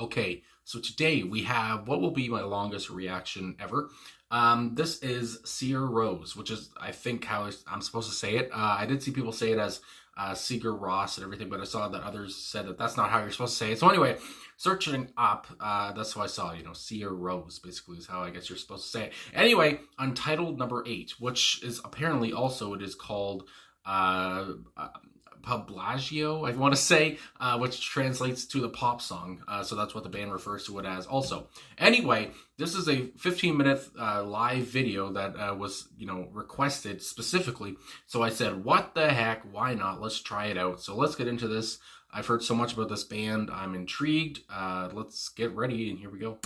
Okay, so today we have what will be my longest reaction ever. This is Seer Rose, which is, I think, how I'm supposed to say it. I did see people say it as Sigur Ross and everything, but I saw that others said that that's not how you're supposed to say it. So anyway, searching up, that's how I saw, Seer Rose, basically, is how I guess you're supposed to say it. Anyway, Untitled number 8, which is apparently also, it is called Pablagio, I want to say, which translates to the pop song. So that's what the band refers to it as also. Anyway, this is a 15-minute live video that was, requested specifically. So I said, what the heck? Why not? Let's try it out. So let's get into this. I've heard so much about this band. I'm intrigued. Let's get ready, and here we go.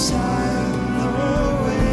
Inside your way.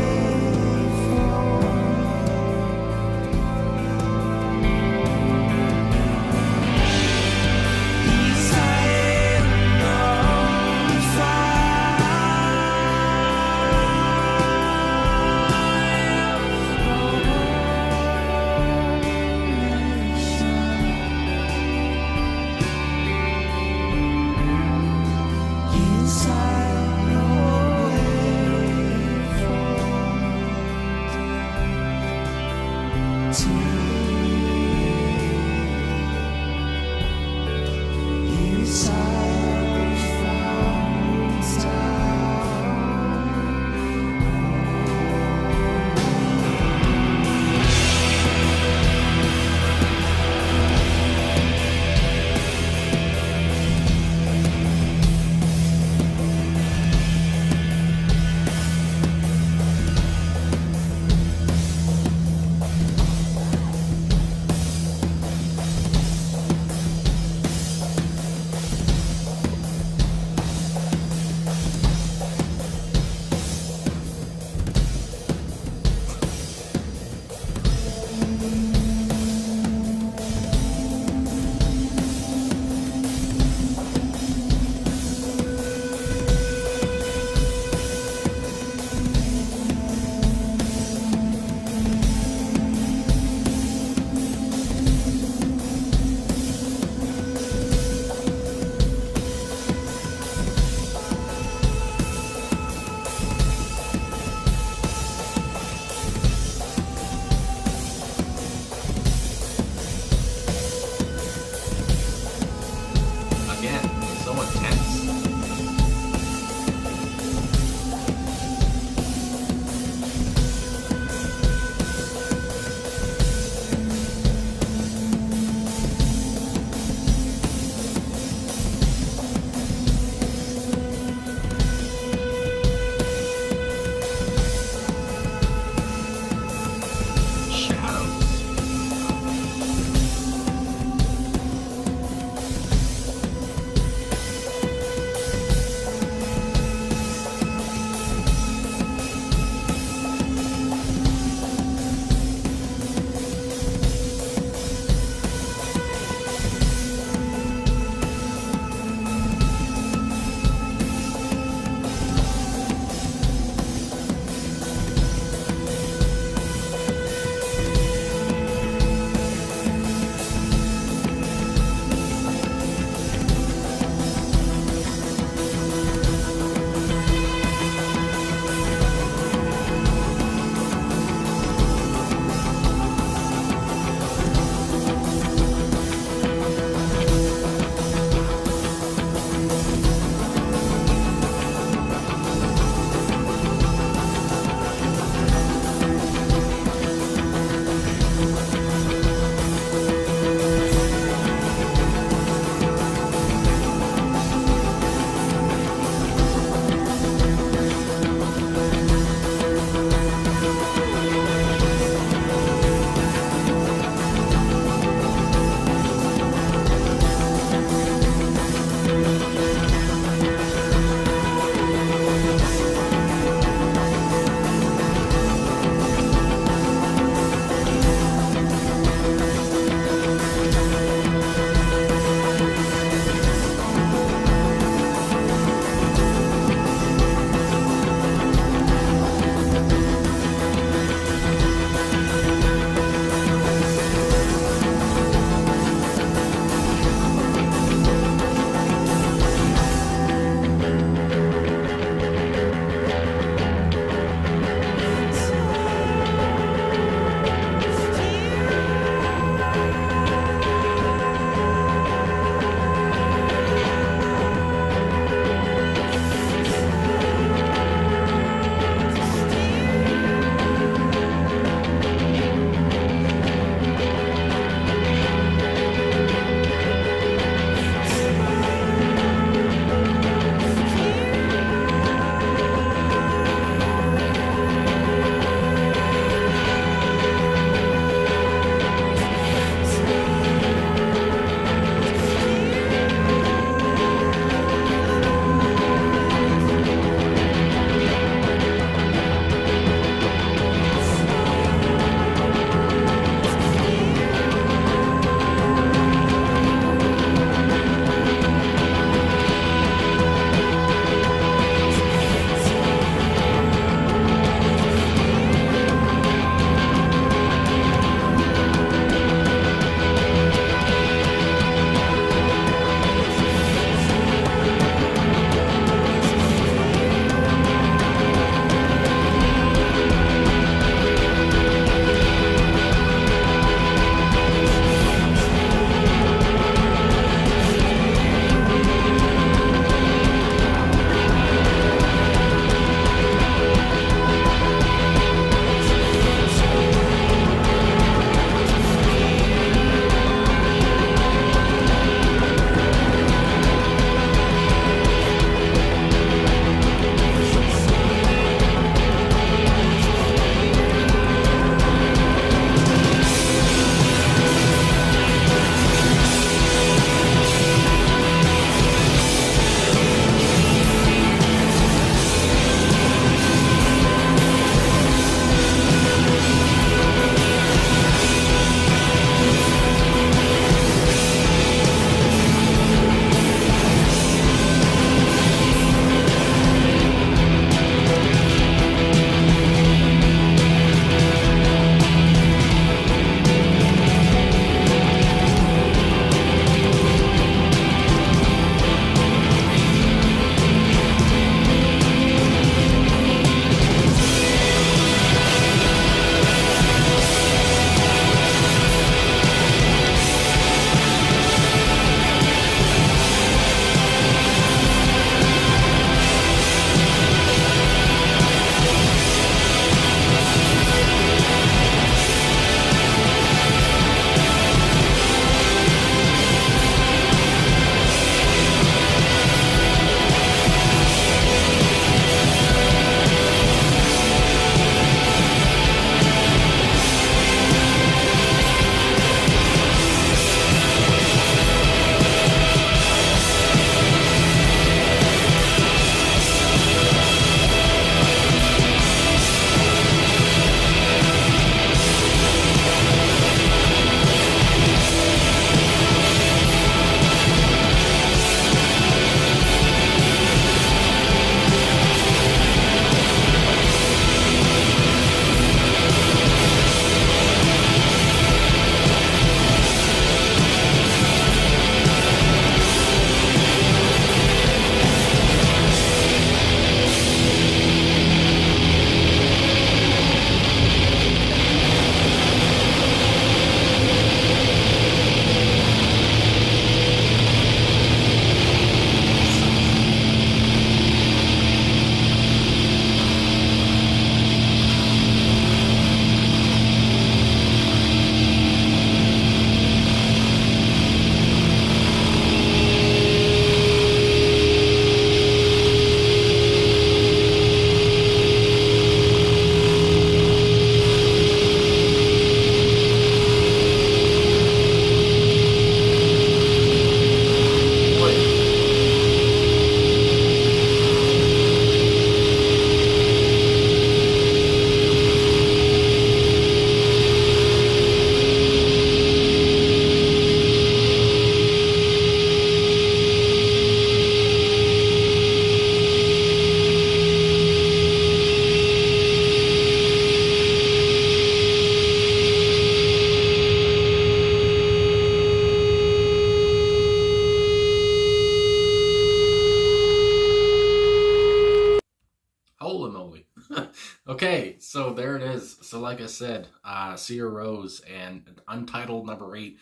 Okay, so there it is. So like I said, Sigur Rose and Untitled number 8.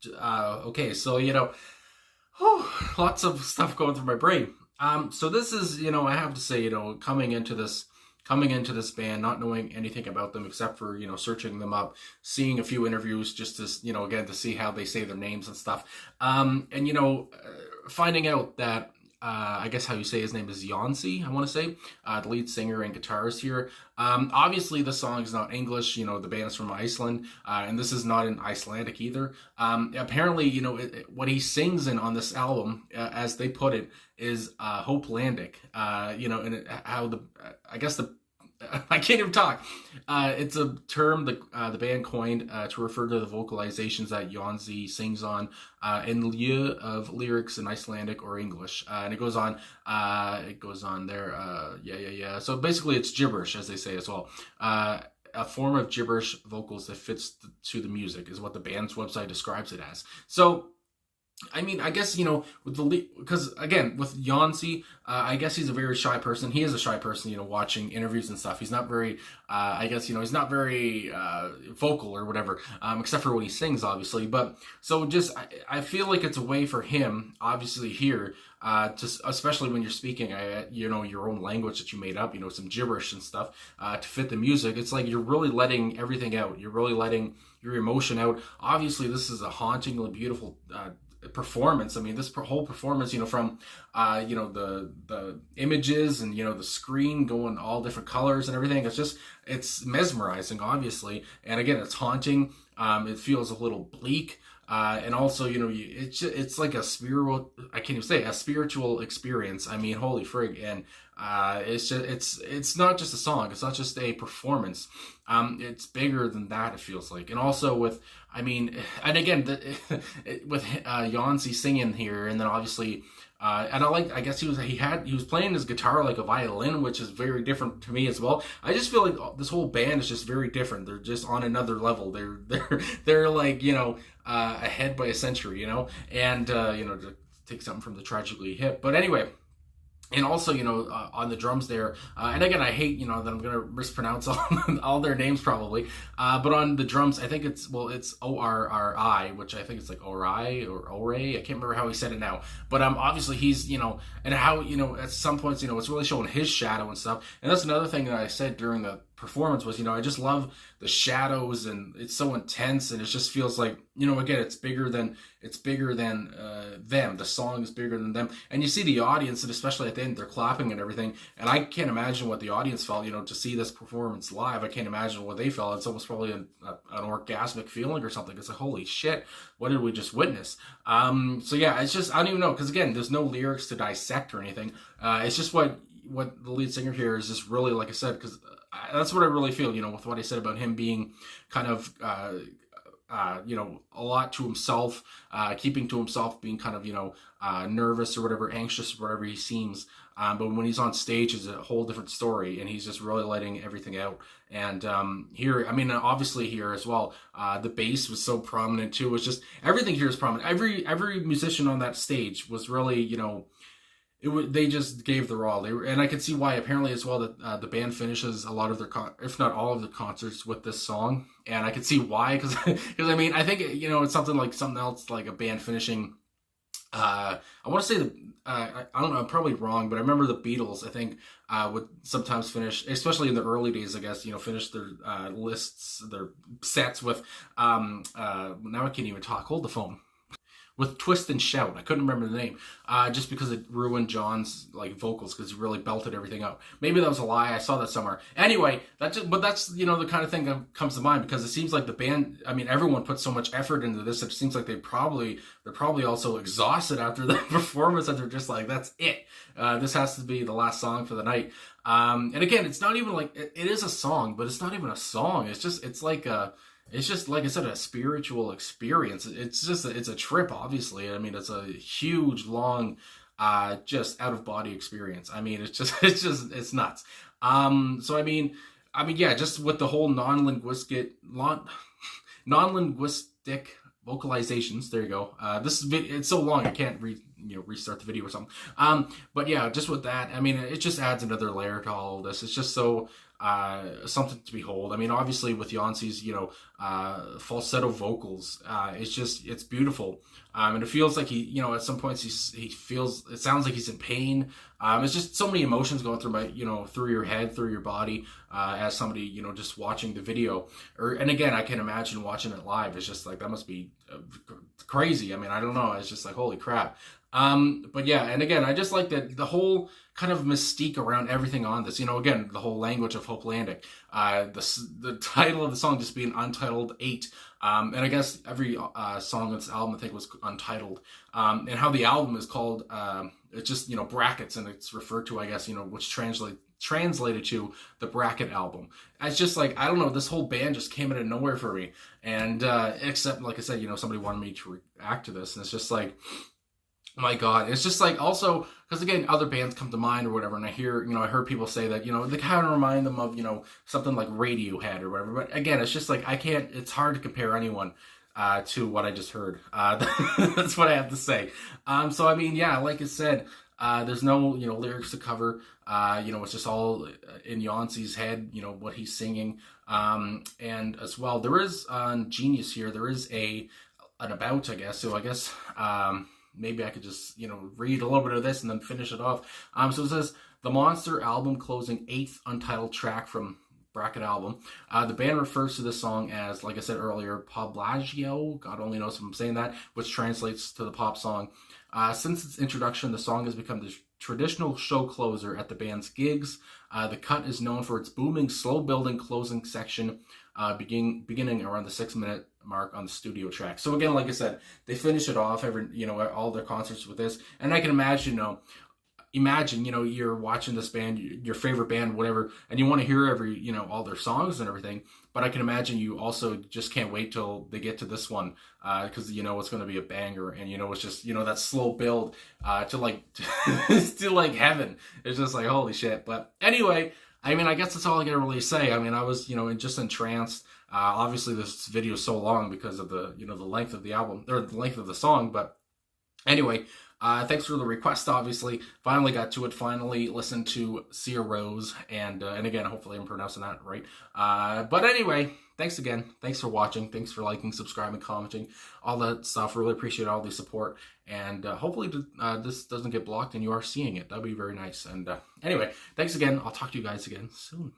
Okay, so whew, lots of stuff going through my brain. So this is, I have to say, coming into this band, not knowing anything about them except for, searching them up, seeing a few interviews just to, again, to see how they say their names and stuff. And finding out that I guess how you say his name is Jonsi, I want to say, the lead singer and guitarist here. Obviously, the song is not English. The band is from Iceland, and this is not in Icelandic either. Apparently, what he sings in on this album, as they put it, is Hopelandic. How I guess I can't even talk. It's a term the band coined to refer to the vocalizations that Jonsi sings on in lieu of lyrics in Icelandic or English. And it goes on there. Yeah. So basically it's gibberish, as they say as well. A form of gibberish vocals that fits to the music is what the band's website describes it as. So I mean, I guess, because again, with Jonsi, I guess he's a very shy person. He is a shy person, watching interviews and stuff. He's not very, I guess, he's not very vocal or whatever, except for when he sings, obviously. But so I feel like it's a way for him, obviously here, especially when you're speaking, your own language that you made up, some gibberish and stuff, to fit the music. It's like you're really letting everything out. You're really letting your emotion out. Obviously, this is a hauntingly beautiful performance. I mean, this whole performance, from the images and the screen going all different colors and everything, it's mesmerizing, obviously, and again, it's haunting. It feels a little bleak, and also it's like a spiritual experience. I mean, holy frig. And it's not just a song, it's not just a performance. It's bigger than that, it feels like. And also with Jonsi singing here, and then obviously and I guess he was playing his guitar like a violin, which is very different to me as well. I just feel like this whole band is just very different. They're just on another level. They're like, ahead by a century, and to take something from the Tragically Hip. But anyway, and also, on the drums there, and again, I hate, that I'm going to mispronounce all their names probably, but on the drums, I think it's O-R-R-I, which I think it's like Ori or Ore, I can't remember how he said it now, but obviously he's, and how, at some points, it's really showing his shadow and stuff, and that's another thing that I said during the performance was, I just love the shadows, and it's so intense, and it just feels like, again, it's bigger than them. The song is bigger than them, and you see the audience, and especially at the end, they're clapping and everything, and I can't imagine what the audience felt, to see this performance live. I can't imagine what they felt. It's almost probably an orgasmic feeling or something. It's like, holy shit, what did we just witness? So yeah, it's just, I don't even know, because again, there's no lyrics to dissect or anything. It's just what the lead singer here is just really, like I said, because that's what I really feel, with what I said about him being kind of, a lot to himself, keeping to himself, being kind of, nervous or whatever, anxious or whatever he seems. But when he's on stage, it's a whole different story, and he's just really letting everything out. And here, obviously here as well, the bass was so prominent too. It's just, everything here is prominent. Every musician on that stage was really, they just gave their all. And I could see why, apparently as well, that the band finishes a lot of their, if not all of their concerts with this song. And I could see why, because I think it's something else, like a band finishing. I want to say I don't know, I'm probably wrong, but I remember the Beatles, I think, would sometimes finish, especially in the early days, I guess, finish their their sets with now I can't even talk. Hold the phone. With Twist and Shout. I couldn't remember the name, just because it ruined John's vocals, because he really belted everything out. Maybe that was a lie. I saw that somewhere. Anyway, that's the kind of thing that comes to mind, because it seems like the band, everyone put so much effort into this. It seems like they're probably also exhausted after the performance, and they're just like, that's it. This has to be the last song for the night. And again, it's not even like it is a song, but it's not even a song. It's just like I said, a spiritual experience. It's a trip, obviously. It's a huge, long, just out of body experience. It's nuts. Yeah, just with the whole non-linguistic vocalizations. There you go. It's so long I can't read, restart the video or something. But yeah, just with that, I mean, it just adds another layer to all of this. It's just so something to behold. I mean, obviously with Yancey's, falsetto vocals, it's beautiful. And it feels like he, at some points it sounds like he's in pain. It's just so many emotions going through your head, through your body, as somebody, just watching the video. And again, I can imagine watching it live. It's just like, that must be crazy. I mean, I don't know. It's just like, holy crap. But yeah, and again, I just like that the whole kind of mystique around everything on this. Again, the whole language of Hopelandic. The title of the song just being Untitled 8. And I guess every song on this album, I think, was Untitled. And how the album is called, it's just, brackets, and it's referred to, I guess, which translated to the Bracket album. It's just like, I don't know, this whole band just came out of nowhere for me. And except, like I said, somebody wanted me to react to this, and it's just like, my God, it's just like, also, because again, other bands come to mind or whatever, and I heard people say that, they kind of remind them of, something like Radiohead or whatever, but again, it's just like, it's hard to compare anyone to what I just heard. That's what I have to say. So, I mean, yeah, like I said, there's no, lyrics to cover, it's just all in Yancey's head, what he's singing, and as well, there is, on Genius here, there is an about, I guess, so I guess, maybe I could just, read a little bit of this and then finish it off. So it says, the Monster album closing 8th untitled track from Bracket album. The band refers to this song as, like I said earlier, Poblagio, God only knows if I'm saying that, which translates to the pop song. Since its introduction, the song has become the traditional show closer at the band's gigs. The cut is known for its booming, slow-building closing section, beginning around the 6-minute mark on the studio track. So again, like I said, they finish it off all their concerts with this, and I can imagine, you're watching this band, your favorite band, whatever, and you want to hear all their songs and everything, but I can imagine you also just can't wait till they get to this one, because it's going to be a banger, and it's just, that slow build to like to like heaven. It's just like, holy shit. But anyway, I mean, I guess that's all I can really say. I mean, I was, just entranced. Obviously, this video is so long because of the, the length of the album, or the length of the song. But anyway, thanks for the request, obviously. Finally got to it. Finally listened to Sigur, and again, hopefully I'm pronouncing that right. But anyway, thanks again. Thanks for watching. Thanks for liking, subscribing, commenting, all that stuff. Really appreciate all the support. And hopefully this doesn't get blocked and you are seeing it. That'd be very nice. And anyway, thanks again. I'll talk to you guys again soon.